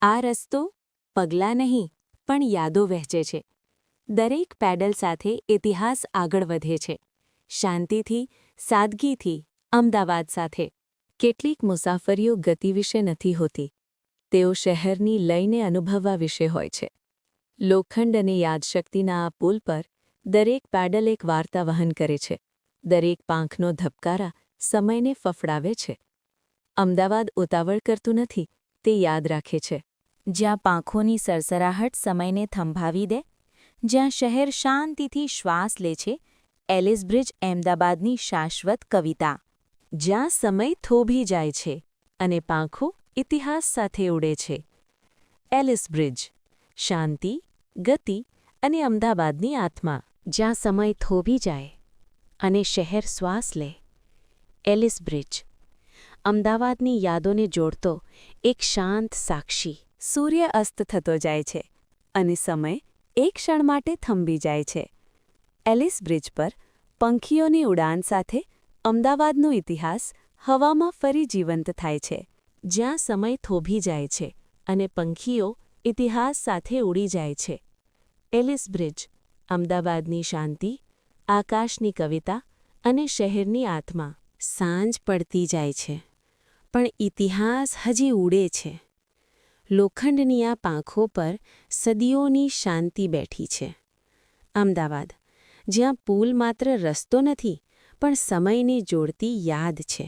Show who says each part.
Speaker 1: આ રસ્તો પગલાં નહીં પણ યાદો વહેંચે છે. દરેક પેડલ સાથે ઇતિહાસ આગળ વધે છે. શાંતિથી, સાદગીથી, અમદાવાદ સાથે. કેટલીક મુસાફરીઓ ગતિ વિશે નથી હોતી. તેઓ શહેરની લયને અનુભવવા વિશે હોય છે. લોખંડ અને યાદશક્તિના આ પુલ પર દરેક પેડલ એક વાર્તા વહન કરે છે. દરેક પાંખનો ધબકારા સમયને ફફડાવે છે. અમદાવાદ ઉતાવળ કરતું નથી, તે યાદ રાખે છે. જ્યાં પાંખોની સરસરાહટ સમયને થંભાવી દે, જ્યાં શહેર શાંતિથી શ્વાસ લે છે, એલિસ બ્રિજ અમદાવાદની શાશ્વત કવિતા. જ્યાં સમય થોભી જાય છે અને પાંખો ઇતિહાસ સાથે ઉડે છે. એલિસ બ્રિજ, શાંતિ, ગતિ અને અમદાવાદની આત્મા. જ્યાં સમય થોભી જાય અને શહેર શ્વાસ લે. એલિસ બ્રિજ, અમદાવાદની યાદોને જોડતો એક શાંત સાક્ષી. સૂર્ય અસ્ત થતો જાય છે અને સમય એક ક્ષણ માટે થંભી જાય છે. એલિસ બ્રિજ પર પંખીઓની ઉડાન સાથે અમદાવાદનો ઇતિહાસ હવામાં ફરી જીવંત થાય છે. જ્યાં સમય થોભી જાય છે અને પંખીઓ ઇતિહાસ સાથે ઉડી જાય છે. એલિસ બ્રિજ, અમદાવાદની શાંતિ, આકાશની કવિતા અને શહેરની આત્મા. સાંજ પડતી જાય છે, પણ ઇતિહાસ હજી ઉડે છે. લોખંડની આ પાંખો પર સદીઓની શાંતિ બેઠી છે. અમદાવાદ, જ્યાં પુલ માત્ર રસ્તો નથી, પણ સમયને જોડતી યાદ છે.